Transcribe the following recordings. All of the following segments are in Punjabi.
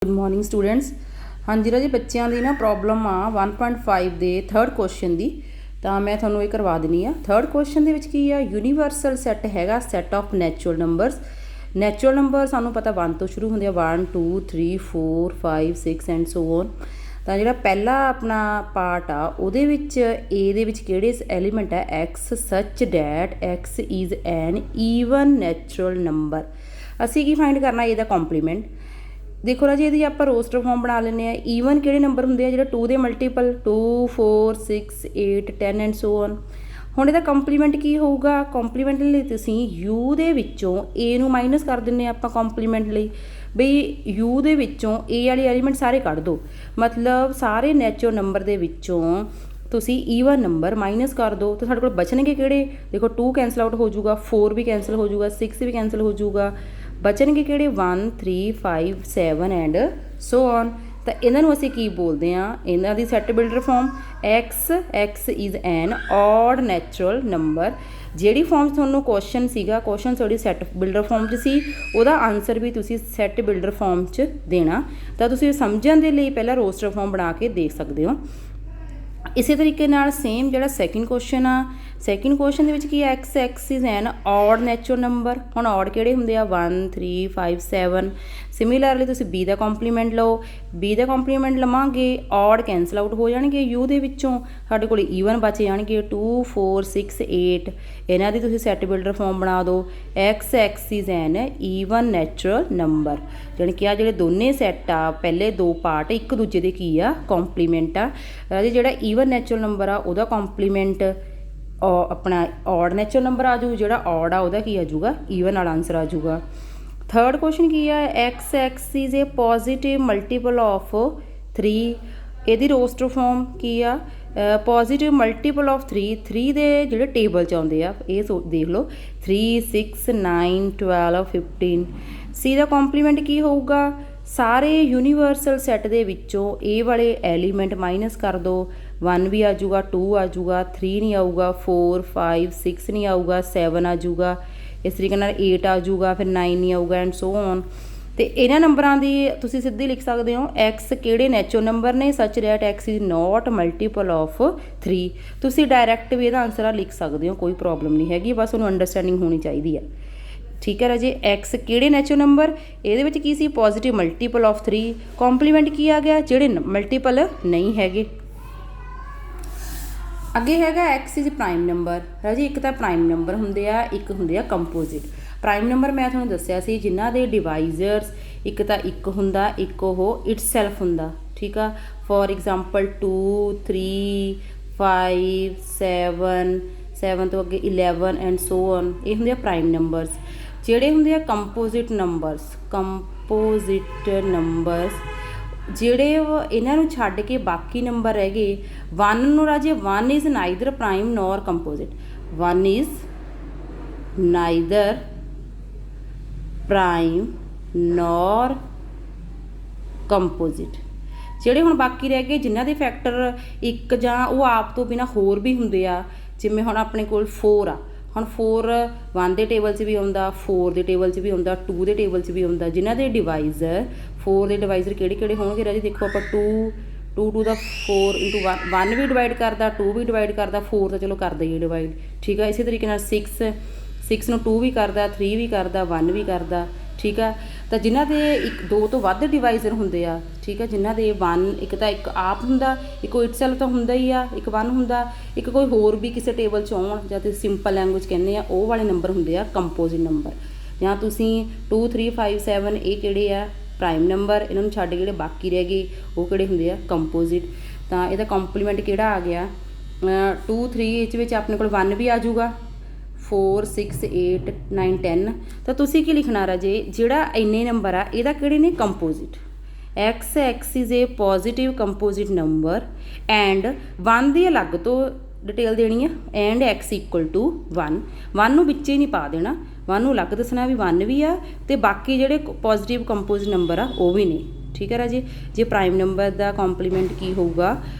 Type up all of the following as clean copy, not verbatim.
Good morning students. हाँ जी राजे बच्चों की ना प्रॉब्लम आ 1.5 के थर्ड क्वेश्चन की, तो मैं थोड़ा ये करवा देनी आ। थर्ड क्वेश्चन के यूनीवर्सल सैट हैगा set of natural numbers. Natural number सानू पता 1 तो शुरू होंगे 1 2 3 4 5 6 एंड सो ऑन। तो जो पहला अपना पार्ट आ उहदे विच ए दे विच किहड़े एलीमेंट है x such that x is N even natural number. असी की फाइंड करना ए दा कॉम्पलीमेंट। देखो राजी यदि आप रोस्टर फॉर्म बना लें ईवन किहड़े नंबर होंगे जो 2 के मल्टीपल 2 4 6 8 10 एंड सो ऑन। हुण इहदा कंप्लीमेंट की होगा, कंप्लीमेंट लई तुसीं यू दे विच्चों ए नूं माइनस कर दिंदे आपां कंप्लीमेंट लई। बई यू दे विच्चों ए वाले एलीमेंट सारे कढ दो, मतलब सारे नैचुरल नंबर दे विच्चों तुसी ईवन नंबर माइनस कर दो तो साढ़े कोल बचणगे किहड़े। देखो 2 कैंसल आउट हो जाऊगा, 4 भी कैंसल हो जाऊगा, 6 भी कैंसल हो जाऊगा, बचणगे किहड़े 1 3 5 7 एंड सो ऑन। तो इन्हों असीं की बोलते हैं, इन्हों की set builder form x is an odd natural number. जिहड़ी फॉर्म तुहानूं क्वेश्चन सीगा, क्वेश्चन थोड़ी सैट बिल्डर फॉर्म च सी, उहदा आंसर भी तुसीं सैट बिल्डर फॉर्म च देना। तो तुसीं समझण दे लई पहला रोस्टर फॉर्म बना के देख सकते हो। इसी तरीके नाल सेम जिहड़ा सैकेंड क्वेश्चन आ, सैकेंड क्वेश्चन दे विच की x is an odd natural number. हुण ऑड किहड़े हुंदे आ 1 3 5 7। सिमिलरली तुसीं बी दा कॉम्पलीमेंट लो, बी दा कॉम्पलीमेंट लवांगे ऑड कैंसल आउट हो जाणगे, यू दे विच्चों साडे कोल ईवन बच जाणगे 2 4 6 8। इन्हां दी तुसीं सैट बिल्डर फॉर्म बना दो x is N even natural number. जानी कि आ जिहड़े दोने सैट आ पहले दो पार्ट एक दूजे दे की आ कॉम्पलीमेंट आ। राजे जिहड़ा ईवन नैचुरल नंबर आ उहदा कॉम्पलीमेंट अपना ऑड नैचुरल नंबर आ जाऊ, जिहड़ा ऑड आ उहदा की आ जाऊगा ईवन वाला आंसर आ जाऊगा। थर्ड क्वेश्चन की है x is a positive multiple of 3। ਇਹਦੀ रोस्टर फॉर्म की आ पॉजिटिव मल्टीपल ऑफ 3 ਦੇ ਜਿਹੜੇ ਟੇਬਲ 'ਚ ਆਉਂਦੇ ਆ ਇਹ ਦੇਖ ਲਓ 3 6 9 12 15। ਸੀ ਦਾ ਕੰਪਲੀਮੈਂਟ ਕੀ ਹੋਊਗਾ, ਸਾਰੇ ਯੂਨੀਵਰਸਲ ਸੈੱਟ ਦੇ ਵਿੱਚੋਂ ਇਹ ਵਾਲੇ ਐਲੀਮੈਂਟ ਮਾਈਨਸ ਕਰ ਦਿਓ। 1 ਵੀ ਆ ਜਾਊਗਾ, 2 ਆ ਜਾਊਗਾ, 3 ਨਹੀਂ ਆਊਗਾ, 4 5 6 ਨਹੀਂ ਆਊਗਾ, 7 ਆ ਜਾਊਗਾ, ਇਸ ਤਰੀਕੇ ਨਾਲ 8 ਆ ਜਾਊਗਾ, ਫਿਰ 9 ਨਹੀਂ ਆਊਗਾ ਐਂਡ ਸੋ ਔਨ। तो इन्हां नंबरां दी तुसीं सीधी लिख सकते हो एक्स किहड़े नैचुरल नंबर ने such that x is not multiple of 3। तुसीं डायरैक्ट भी इहदा आंसर लिख सकते हो, कोई प्रॉब्लम नहीं हैगी, बस उन्होंने अंडरस्टैंडिंग होनी चाहिए है। ठीक है राजे एक्स किहड़े नैचुरल नंबर इहदे विच की सी पॉजिटिव मल्टीपल ऑफ 3, कॉम्पलीमेंट की आ गया जिहड़े मल्टीपल नहीं हैगे। अगे हैगा एक्स इज़ प्राइम नंबर। राजे एक तो प्राइम नंबर हुंदे आ, एक हुंदे आ कंपोजिट। प्राइम नंबर मैं तुहानूं दस्सिया सी जिन्हां दे डिवाइजर्स एक तो एक हुंदा, एक ओह इटसैल्फ हुंदा। ठीक आ, फॉर एग्जाम्पल 2 3 5 7 तो अगे 11 एंड सो ऑन। ये हुंदे प्राइम नंबरस। जिहड़े हुंदे कंपोजिट नंबरस, कंपोजिट नंबरस ਜਿਹੜੇ ਇਹਨਾਂ ਨੂੰ ਛੱਡ ਕੇ ਬਾਕੀ ਨੰਬਰ ਰਹਿ ਗਏ 1 ਨੂੰ ਰਾਜੇ 1 is neither prime nor composite. 1 is neither prime nor composite. ਜਿਹੜੇ ਹੁਣ ਬਾਕੀ ਰਹਿ ਗਏ ਜਿਨ੍ਹਾਂ ਦੇ ਫੈਕਟਰ ਇੱਕ ਜਾਂ ਉਹ ਆਪ ਤੋਂ ਬਿਨਾਂ ਹੋਰ ਵੀ ਹੁੰਦੇ ਆ, ਜਿਵੇਂ ਹੁਣ ਆਪਣੇ ਕੋਲ 4 ਆ, ਹੁਣ 4 1 ਦੇ ਟੇਬਲ 'ਚ ਵੀ ਆਉਂਦਾ, 4 ਦੇ ਟੇਬਲ 'ਚ ਵੀ ਆਉਂਦਾ, 2 ਦੇ ਟੇਬਲ 'ਚ ਵੀ ਆਉਂਦਾ। ਜਿਨ੍ਹਾਂ ਦੇ ਡਿਵਾਈਜ਼ਰ 4 ਦੇ ਡਿਵਾਈਜ਼ਰ ਕਿਹੜੇ ਹੋਣਗੇ ਰਾਜੀ, ਦੇਖੋ ਆਪਾਂ 2 ਦਾ 4 ਇੰਟੂ 1 ਵੀ ਡਿਵਾਈਡ ਕਰਦਾ, 2 ਵੀ ਡਿਵਾਈਡ ਕਰਦਾ, 4 ਤਾਂ ਚਲੋ ਕਰਦਾ ਹੀ ਡਿਵਾਈਡ। ਠੀਕ ਆ, ਇਸੇ ਤਰੀਕੇ ਨਾਲ 6 ਨੂੰ 2 ਵੀ ਕਰਦਾ, 3 ਵੀ ਕਰਦਾ, 1 ਵੀ ਕਰਦਾ। ਠੀਕ ਆ, ਤਾਂ ਜਿਨ੍ਹਾਂ ਦੇ 2 ਤੋਂ ਵੱਧ ਡਿਵਾਈਜ਼ਰ ਹੁੰਦੇ ਆ, ਠੀਕ ਆ, ਜਿਨ੍ਹਾਂ ਦੇ 1 ਇੱਕ ਤਾਂ ਇੱਕ ਆਪ ਹੁੰਦਾ, ਇੱਕ ਇਟਸੈਲਫ ਤਾਂ ਹੁੰਦਾ ਹੀ ਆ, ਇੱਕ 1 ਹੁੰਦਾ, ਇੱਕ ਕੋਈ ਹੋਰ ਵੀ ਕਿਸੇ ਟੇਬਲ 'ਚ ਆਉਣ ਜਾਂ ਤੁਸੀਂ ਸਿੰਪਲ ਲੈਂਗੁਏਜ ਕਹਿੰਦੇ ਆ ਉਹ ਵਾਲੇ ਨੰਬਰ ਹੁੰਦੇ ਆ ਕੰਪੋਜ਼ਿਟ ਨੰਬਰ। ਜਾਂ ਤੁਸੀਂ 2 3 5 7 ਇਹ ਕਿਹੜੇ ਆ ਪ੍ਰਾਈਮ ਨੰਬਰ, ਇਹਨਾਂ ਨੂੰ ਛੱਡ ਜਿਹੜੇ ਬਾਕੀ ਰਹਿ ਗਏ ਉਹ ਕਿਹੜੇ ਹੁੰਦੇ ਆ ਕੰਪੋਜ਼ਿਟ। ਤਾਂ ਇਹਦਾ ਕੰਪਲੀਮੈਂਟ ਕਿਹੜਾ ਆ ਗਿਆ 2 3 ਇਹ ਵਿੱਚ ਆਪਣੇ ਕੋਲ 1 ਵੀ ਆ ਜਾਊਗਾ, 4 6 8 9 10। ਤਾਂ ਤੁਸੀਂ ਕੀ ਲਿਖਣਾ ਰਾਜੇ, ਜਿਹੜਾ ਇੰਨੇ ਨੰਬਰ ਆ ਇਹਦਾ ਕਿਹੜੇ ਨੇ composite. X is a positive composite number and 1 ਦੀ अलग ਤੋਂ डिटेल देनी है एंड एक्स इक्वल टू 1 ਨੂੰ ਵਿੱਚੇ नहीं पा देना, 1 ਨੂੰ अलग दसना भी 1 भी आ ते बाकी ਜਿਹੜੇ पॉजिटिव कंपोजिट नंबर आ ਉਹ भी ने। ठीक है राजे, जे प्राइम नंबर का कॉम्पलीमेंट की होगा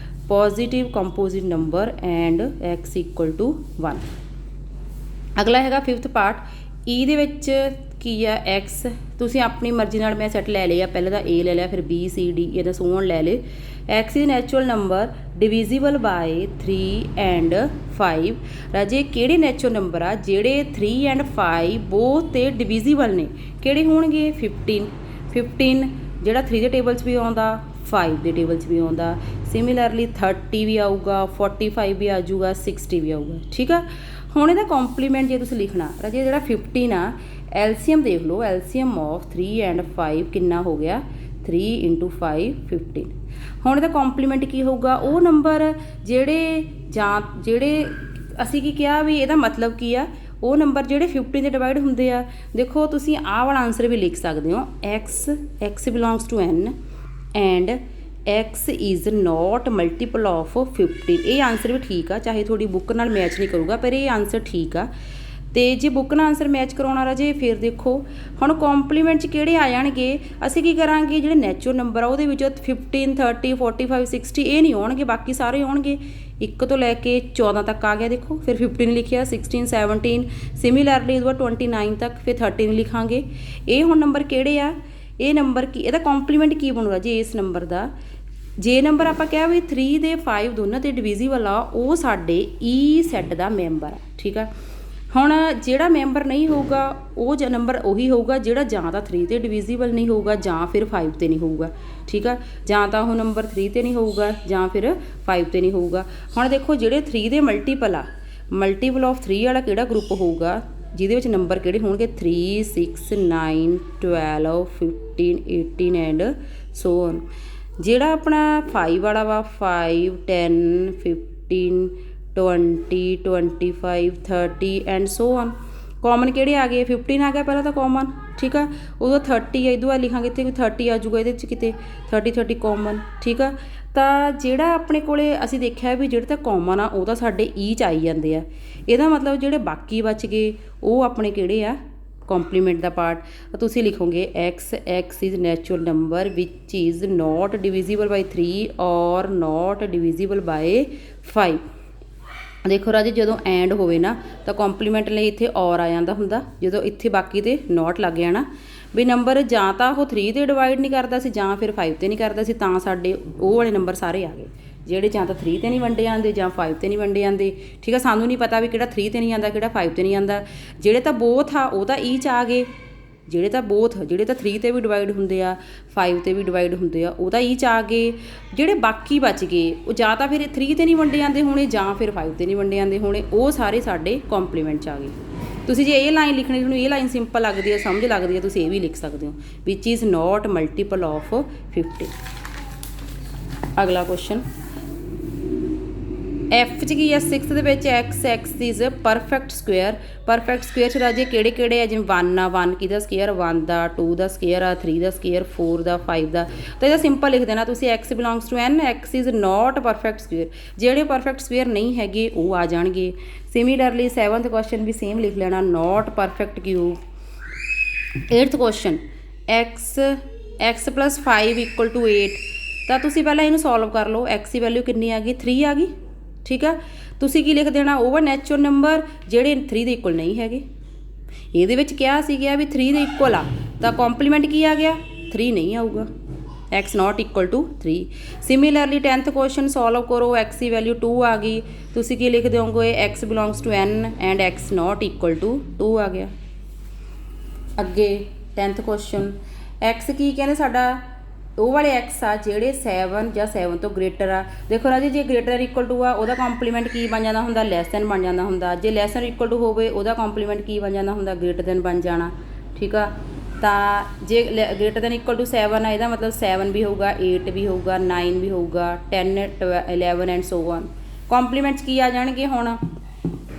positive composite number and x equal to 1। अगला हैगा 5th पार्ट ई दे विच ਕੀ ਆ ਐਕਸ, ਤੁਸੀਂ ਆਪਣੀ ਮਰਜ਼ੀ ਨਾਲ ਮੈਂ ਸੈੱਟ ਲੈ ਲਿਆ, ਪਹਿਲਾਂ ਤਾਂ ਏ ਲੈ ਲਿਆ, ਫਿਰ ਬੀ ਸੀ ਡੀ ਇਹਦਾ ਸੋਹਣ ਲੈ ਲਏ। X is natural number divisible by 3 and 5। ਰਾਜੇ ਕਿਹੜੇ ਨੈਚੁਰਲ ਨੰਬਰ ਆ ਜਿਹੜੇ 3 ਐਂਡ 5 ਬੋਥ ਤੇ ਡਿਵੀਜ਼ੀਬਲ ਨੇ, ਕਿਹੜੇ ਹੋਣਗੇ? 15 ਜਿਹੜਾ 3 ਦੇ ਟੇਬਲ 'ਚ ਵੀ ਆਉਂਦਾ, 5 ਦੇ ਟੇਬਲ 'ਚ ਵੀ ਆਉਂਦਾ। ਸਿਮਿਲਰਲੀ 30 ਵੀ ਆਊਗਾ, 45 ਵੀ ਆ ਜਾਊਗਾ, 60 ਵੀ ਆਊਗਾ। ਠੀਕ ਆ, ਹੁਣ ਇਹਦਾ ਕੰਪਲੀਮੈਂਟ ਜੇ ਤੁਸੀਂ ਲਿਖਣਾ ਰਾਜੇ ਜਿਹੜਾ 15 ਆ, ਐਲਸੀਐਮ ਦੇਖ ਲਓ, ਐਲਸੀਐਮ ਆਫ 3 ਐਂਡ 5 ਕਿੰਨਾ ਹੋ ਗਿਆ? 3 × 5 15। ਹੁਣ ਇਹਦਾ ਕੰਪਲੀਮੈਂਟ ਕੀ ਹੋਊਗਾ? ਉਹ ਨੰਬਰ ਜਿਹੜੇ ਅਸੀਂ ਕੀ ਕਿਹਾ ਵੀ ਇਹਦਾ ਮਤਲਬ ਕੀ ਆ, ਉਹ ਨੰਬਰ ਜਿਹੜੇ 15 ਦੇ ਡਿਵਾਈਡ ਹੁੰਦੇ ਆ। ਦੇਖੋ ਤੁਸੀਂ ਆਹ ਵਾਲਾ ਆਨਸਰ ਵੀ ਲਿਖ ਸਕਦੇ ਹੋ, x belongs to n and x is not multiple of 15। ਇਹ ਆਨਸਰ ਵੀ ਠੀਕ ਆ, ਚਾਹੇ ਤੁਹਾਡੀ ਬੁੱਕ ਨਾਲ ਮੈਚ ਨਹੀਂ ਕਰੂਗਾ, ਪਰ ਇਹ ਆਨਸਰ ਠੀਕ ਆ। ਤੇ ਜੇ ਬੁੱਕ ਨਾਲ ਆਨਸਰ ਮੈਚ ਕਰਾਉਣਾ ਰਾਜੇ, ਫਿਰ ਦੇਖੋ ਹੁਣ ਕੰਪਲੀਮੈਂਟ 'ਚ ਕਿਹੜੇ ਆ ਜਾਣਗੇ। ਅਸੀਂ ਕੀ ਕਰਾਂਗੇ, ਜਿਹੜੇ ਨੈਚੁਰਲ ਨੰਬਰ ਆ ਉਹਦੇ ਵਿੱਚ 15 30 45 60 ਇਹ ਨਹੀਂ ਆਉਣਗੇ, ਬਾਕੀ ਸਾਰੇ ਆਉਣਗੇ। 1 ਤੋਂ ਲੈ ਕੇ 14 ਤੱਕ ਆ ਗਿਆ, ਦੇਖੋ ਫਿਰ 15 ਲਿਖਿਆ, 16 17 ਸਿਮਿਲਰਲੀ ਇਹਦੇ ਬਾਅਦ 29 ਤੱਕ, ਫਿਰ 13 ਲਿਖਾਂਗੇ। ਇਹ ਹੁਣ ਨੰਬਰ ਕਿਹੜੇ ਆ? ਇਹ ਨੰਬਰ ਕੀ, ਇਹਦਾ ਕੰਪਲੀਮੈਂਟ ਕੀ ਬਣੂਗਾ ਜੀ ਇਸ ਨੰਬਰ ਦਾ? ਜੇ ਨੰਬਰ ਆਪਾਂ ਕਿਹਾ ਵੀ 3 ਦੇ 5 ਦੋਨਾਂ ਤੇ ਡਿਵੀਜ਼ੀਬਲ ਆ, ਉਹ ਸਾਡੇ ਈ ਸੈੱਟ ਦਾ ਮੈਂਬਰ ਆ। ਠੀਕ ਆ, ਹੁਣ ਜਿਹੜਾ ਮੈਂਬਰ ਨਹੀਂ ਹੋਊਗਾ ਉਹ ਨੰਬਰ ਉਹੀ ਹੋਊਗਾ ਜਿਹੜਾ ਜਾਂ ਤਾਂ 3 ਤੇ ਡਿਵੀਜ਼ੀਬਲ ਨਹੀਂ ਹੋਊਗਾ ਜਾਂ ਫਿਰ 5 ਤੇ ਨਹੀਂ ਹੋਊਗਾ। ਠੀਕ ਆ, ਜਾਂ ਤਾਂ ਉਹ ਨੰਬਰ 3 ਤੇ ਨਹੀਂ ਹੋਊਗਾ ਜਾਂ ਫਿਰ 5 ਤੇ ਨਹੀਂ ਹੋਊਗਾ। ਹੁਣ ਦੇਖੋ ਜਿਹੜੇ 3 ਦੇ ਮਲਟੀਪਲ ਆ, ਮਲਟੀਪਲ ਆਫ 3 ਵਾਲਾ ਕਿਹੜਾ ਗਰੁੱਪ ਹੋਊਗਾ ਜਿਹਦੇ ਵਿੱਚ ਨੰਬਰ ਕਿਹੜੇ ਹੋਣਗੇ? 3 6 9 12 15 18 ਐਂਡ ਸੋ ਔਨ। ਜਿਹੜਾ ਆਪਣਾ 5 ਵਾਲਾ ਵਾ 5 10 15 20 25 30 ਐਂਡ ਸੋ ਔਨ। ਕਾਮਨ ਕਿਹੜੇ ਆ ਗਏ? 15 ਆ ਗਿਆ ਪਹਿਲਾਂ ਤਾਂ ਕਾਮਨ। ਠੀਕ ਆ, ਉਦੋਂ 30 ਆ, ਇਹਦੋਂ ਬਾਅਦ ਲਿਖਾਂਗੇ ਇੱਥੇ 30 ਆ ਜਾਊਗਾ ਇਹਦੇ 'ਚ ਕਿਤੇ 30 ਕਾਮਨ। ਠੀਕ ਆ, ਤਾਂ ਜਿਹੜਾ ਆਪਣੇ ਕੋਲੇ ਅਸੀਂ ਦੇਖਿਆ ਵੀ ਜਿਹੜੇ ਤਾਂ ਕਾਮਨ ਆ ਉਹ ਤਾਂ ਸਾਡੇ ਈ 'ਚ ਆਈ ਜਾਂਦੇ ਆ। ਇਹਦਾ ਮਤਲਬ ਜਿਹੜੇ ਬਾਕੀ ਬਚ ਗਏ ਉਹ ਆਪਣੇ ਕਿਹੜੇ ਆ? ਕੰਪਲੀਮੈਂਟ ਦਾ ਪਾਰਟ। ਤੁਸੀਂ ਲਿਖੋਗੇ x is natural number which is not divisible by 3 or note divisible bye 5। ਦੇਖੋ ਰਾਜੇ ਜਦੋਂ ਐਂਡ ਹੋਵੇ ਨਾ ਤਾਂ ਕੰਪਲੀਮੈਂਟ ਲਈ ਇੱਥੇ ਔਰ ਆ ਜਾਂਦਾ ਹੁੰਦਾ, ਜਦੋਂ ਇੱਥੇ ਬਾਕੀ ਤੇ ਨੋਟ ਲੱਗ ਜਾਣਾ ਵੀ ਨੰਬਰ ਜਾਂ ਤਾਂ ਉਹ 3 ਤੇ ਡਿਵਾਈਡ ਨਹੀਂ ਕਰਦਾ ਸੀ ਜਾਂ ਫਿਰ 5 ਤੇ ਨਹੀਂ ਕਰਦਾ ਸੀ, ਤਾਂ ਸਾਡੇ ਉਹ ਵਾਲੇ ਨੰਬਰ ਸਾਰੇ ਆ ਗਏ ਜਿਹੜੇ ਜਾਂ ਤਾਂ 3 ਤੇ ਨਹੀਂ ਵੰਡੇ ਜਾਂਦੇ ਜਾਂ 5 ਤੇ ਨਹੀਂ ਵੰਡੇ ਜਾਂਦੇ। ਠੀਕ ਆ, ਸਾਨੂੰ ਨਹੀਂ ਪਤਾ ਵੀ ਕਿਹੜਾ 3 ਤੇ ਨਹੀਂ ਆਉਂਦਾ ਕਿਹੜਾ 5 ਤੇ ਨਹੀਂ ਆਉਂਦਾ। ਜਿਹੜੇ ਤਾਂ ਬੋਥ ਆ ਉਹ ਤਾਂ ਈ 'ਚ ਆ ਗਏ, ਜਿਹੜੇ ਤਾਂ 3 ਤੇ ਵੀ ਡਿਵਾਈਡ ਹੁੰਦੇ ਆ 5 ਤੇ ਵੀ ਡਿਵਾਈਡ ਹੁੰਦੇ ਆ ਉਹ ਤਾਂ ਈ 'ਚ ਆ ਗਏ। ਜਿਹੜੇ ਬਾਕੀ ਬਚ ਗਏ ਉਹ ਜਾਂ ਤਾਂ ਫਿਰ 3 ਤੇ ਨਹੀਂ ਵੰਡੇ ਜਾਂਦੇ ਹੋਣੇ ਜਾਂ ਫਿਰ 5 ਤੇ ਨਹੀਂ ਵੰਡੇ ਜਾਂਦੇ ਹੋਣੇ, ਉਹ ਸਾਰੇ ਸਾਡੇ ਕੰਪਲੀਮੈਂਟ 'ਚ ਆ ਗਏ। ਤੁਸੀਂ ਜੇ ਇਹ ਲਾਈਨ ਲਿਖਣੀ, ਤੁਹਾਨੂੰ ਇਹ ਲਾਈਨ ਸਿੰਪਲ ਲੱਗਦੀ ਹੈ, ਸਮਝ ਲੱਗਦੀ ਹੈ, ਤੁਸੀਂ ਇਹ ਵੀ ਲਿਖ ਸਕਦੇ ਹੋ ਵਿਚ ਇਜ਼ ਨੋਟ ਮਲਟੀਪਲ ਆਫ 15। ਅਗਲਾ ਕੁਐਸਚਨ ਐਫ 'ਚ ਕੀ ਹੈ? 6 ਦੇ ਵਿੱਚ x is perfect square. Perfect square 'ਚ ਰਾਜੇ ਕਿਹੜੇ ਕਿਹੜੇ ਆ? ਜਿਵੇਂ 1 ਆ, 1 ਕਿਹਦਾ ਸਕੁਏਅਰ? 1 ਦਾ, 2 ਦਾ ਸਕੁਏਅਰ ਆ, 3 ਦਾ ਸਕੁਏਅਰ, 4 ਦਾ, 5 ਦਾ। ਤਾਂ ਇਹਦਾ ਸਿੰਪਲ ਲਿਖ ਦੇਣਾ ਤੁਸੀਂ x belongs to n, x is not perfect square. ਜਿਹੜੇ ਪਰਫੈਕਟ ਸਕੁਏਅਰ ਨਹੀਂ ਹੈਗੇ ਉਹ ਆ ਜਾਣਗੇ। ਸਿਮਿਲਰਲੀ 7th ਕੁਐਸਚਨ ਵੀ ਸੇਮ ਲਿਖ ਲੈਣਾ, note perfect cube. 8th question x + 5 = 8। ਤਾਂ ਤੁਸੀਂ ਪਹਿਲਾਂ ਇਹਨੂੰ ਸੋਲਵ ਕਰ ਲਓ। x ਦੀ ਵੈਲਿਊ ਕਿੰਨੀ ਆ ਗਈ? 3 ਆ ਗਈ। ਠੀਕ ਆ, ਤੁਸੀਂ ਕੀ ਲਿਖ ਦੇਣਾ? ਓਵਰ ਨੈਚੁਰਲ ਨੰਬਰ ਜਿਹੜੇ 3 ਦੇ ਇਕੁਅਲ ਨਹੀਂ ਹੈਗੇ। ਇਹਦੇ ਵਿੱਚ ਕਿਹਾ ਸੀ ਗਿਆ ਵੀ 3 ਦੇ ਇਕੁਅਲ ਆ, ਤਾਂ ਕੰਪਲੀਮੈਂਟ ਕੀ ਆ ਗਿਆ? 3 ਨਹੀਂ ਆਊਗਾ, x not equal to 3। Similarly 10th question solve ਕਰੋ, x ਦੀ ਵੈਲਿਊ 2 ਆ ਗਈ, ਤੁਸੀਂ ਕੀ ਲਿਖ ਦਿਓਗੇ? x belongs to n and x not equal to 2 ਆ ਗਿਆ। ਅੱਗੇ 10th ਕੁਐਸਚਨ x ਕੀ ਕਹਿੰਦੇ ਸਾਡਾ? ਉਹ ਵਾਲੇ x ਆ ਜਿਹੜੇ 7 ਜਾਂ 7 ਤੋਂ ਗ੍ਰੇਟਰ ਆ। ਦੇਖੋ ਰਾਜੇ ਜੇ ਗ੍ਰੇਟਰ ਇਕੁਅਲ ਟੂ ਆ ਉਹਦਾ ਕੰਪਲੀਮੈਂਟ ਕੀ ਬਣ ਜਾਂਦਾ ਹੁੰਦਾ? ਲੈਸ ਦੈਨ ਬਣ ਜਾਂਦਾ ਹੁੰਦਾ। ਜੇ ਲੈਸ ਦੈਨ ਇਕੁਅਲ ਟੂ ਹੋਵੇ ਉਹਦਾ ਕੰਪਲੀਮੈਂਟ ਕੀ ਬਣ ਜਾਂਦਾ ਹੁੰਦਾ? ਗ੍ਰੇਟਰ ਦੈਨ ਬਣ ਜਾਣਾ। ਠੀਕ ਆ, ਤਾਂ ਜੇ ਗ੍ਰੇਟਰ ਦੈਨ ਇਕੁਅਲ ਟੂ 7 ਆ, ਇਹਦਾ ਮਤਲਬ 7 ਵੀ ਹੋਊਗਾ, 8 ਵੀ ਹੋਊਗਾ, 9 ਵੀ ਹੋਊਗਾ, 10 11 ਐਂਡ ਸੋ ਔਨ। ਕੰਪਲੀਮੈਂਟਸ ਕੀ ਆ ਜਾਣਗੇ? ਹੁਣ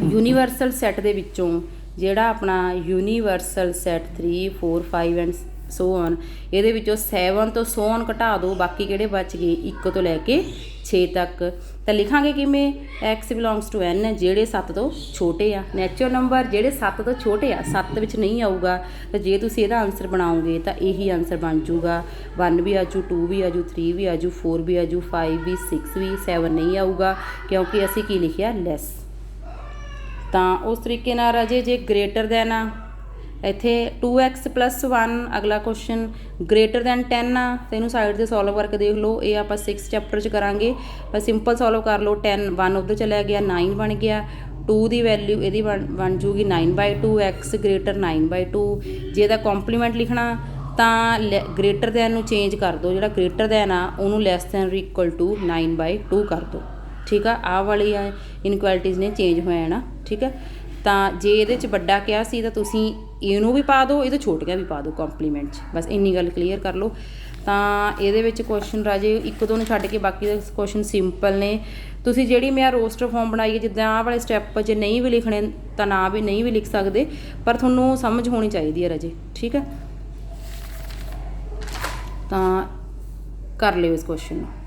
ਯੂਨੀਵਰਸਲ ਸੈੱਟ ਦੇ ਵਿੱਚੋਂ ਜਿਹੜਾ ਆਪਣਾ universal set 3 4 5 and so on, ਇਹਦੇ ਵਿੱਚੋਂ 7 ਤੋਂ ਸੋ ਔਨ ਘਟਾ ਦਿਓ, ਬਾਕੀ ਕਿਹੜੇ ਬਚ ਗਏ? 1 ਤੋਂ ਲੈ ਕੇ 6 ਤੱਕ। ਤਾਂ ਲਿਖਾਂਗੇ ਕਿਵੇਂ? x ਬਿਲੋਂਗਸ ਟੂ n ਜਿਹੜੇ 7 ਤੋਂ ਛੋਟੇ ਆ। ਨੈਚੁਰਲ ਨੰਬਰ ਜਿਹੜੇ 7 ਤੋਂ ਛੋਟੇ ਆ, 7 ਵਿੱਚ ਨਹੀਂ ਆਊਗਾ, ਤਾਂ ਜੇ ਤੁਸੀਂ ਇਹਦਾ ਆਨਸਰ ਬਣਾਓਗੇ ਤਾਂ ਇਹੀ ਆਨਸਰ ਬਣ ਜੂਗਾ। 1 ਵੀ ਆਜੂ, 2 ਵੀ ਆਜੂ, 3 ਵੀ ਆਜੂ, 4 ਵੀ ਆਜੂ, 5 ਵੀ, 6 ਵੀ, 7 ਨਹੀਂ ਆਊਗਾ ਕਿਉਂਕਿ ਅਸੀਂ ਕੀ ਲਿਖਿਆ? ਲੈਸ। ਤਾਂ ਉਸ ਤਰੀਕੇ ਨਾਲ ਰਾਜੇ ਜੇ ਗ੍ਰੇਟਰ ਦੈਨ ਆ ਇੱਥੇ 2x + 1 ਅਗਲਾ ਕੁਐਸਚਨ ਗ੍ਰੇਟਰ ਦੈਨ 10 ਆ ਤੇ ਇਹਨੂੰ ਸਾਈਡ ਤੇ ਸੋਲਵ ਕਰਕੇ ਦੇਖ ਲਓ। ਇਹ ਆਪਾਂ 6 ਚੈਪਟਰ 'ਚ ਕਰਾਂਗੇ। ਬਸ ਸਿੰਪਲ ਸੋਲਵ ਕਰ ਲਓ। 10 1 ਉੱਧਰ ਚਲਿਆ ਗਿਆ, 9 ਬਣ ਗਿਆ। 2 ਦੀ ਵੈਲਿਊ ਇਹਦੀ ਬਣ ਜੂਗੀ 9/2, x ਗ੍ਰੇਟਰ 9/2। ਜੇ ਇਹਦਾ ਕੰਪਲੀਮੈਂਟ ਲਿਖਣਾ ਤਾਂ ਗ੍ਰੇਟਰ ਦੈਨ ਨੂੰ ਚੇਂਜ ਕਰ ਦਿਓ, ਜਿਹੜਾ ਗ੍ਰੇਟਰ ਦੈਨ ਆ ਉਹਨੂੰ ਲੈਸ ਦੈਨ ਔਰ ਇਕੁਅਲ ਟੂ 9/2 ਕਰ ਦਿਓ। ਠੀਕ ਆ, ਆਹ ਵਾਲੀ ਇਨਕੁਐਲਿਟੀਜ਼ ਨੇ ਚੇਂਜ ਹੋ ਜਾਣਾ। ਠੀਕ ਹੈ, ਤਾਂ ਜੇ ਇਹਦੇ 'ਚ ਵੱਡਾ ਕਿਹਾ ਸੀ ਤਾਂ ਤੁਸੀਂ ਇਹਨੂੰ ਵੀ ਪਾ ਦਿਓ, ਇਹਦੇ ਛੋਟੀਆਂ ਵੀ ਪਾ ਦਿਓ ਕੰਪਲੀਮੈਂਟ 'ਚ। ਬਸ ਇੰਨੀ ਗੱਲ ਕਲੀਅਰ ਕਰ ਲਓ। ਤਾਂ ਇਹਦੇ ਵਿੱਚ ਕੁਐਸਚਨ ਰਾਜੇ 1-2 ਨੂੰ ਛੱਡ ਕੇ ਬਾਕੀ ਦੇ ਕੁਐਸਚਨ ਸਿੰਪਲ ਨੇ। ਤੁਸੀਂ ਜਿਹੜੀ ਮੈਂ ਰੋਸਟਰ ਫਾਰਮ ਬਣਾਈ ਹੈ, ਜਿੱਦਾਂ ਆਹ ਵਾਲੇ ਸਟੈਪ ਜੇ ਨਹੀਂ ਵੀ ਲਿਖਣੇ ਤਾਂ ਨਾ ਵੀ ਨਹੀਂ ਵੀ ਲਿਖ ਸਕਦੇ, ਪਰ ਤੁਹਾਨੂੰ ਸਮਝ ਹੋਣੀ ਚਾਹੀਦੀ ਹੈ ਰਾਜੇ। ਠੀਕ ਹੈ, ਤਾਂ ਕਰ ਲਿਓ ਇਸ ਕੁਐਸਚਨ ਨੂੰ।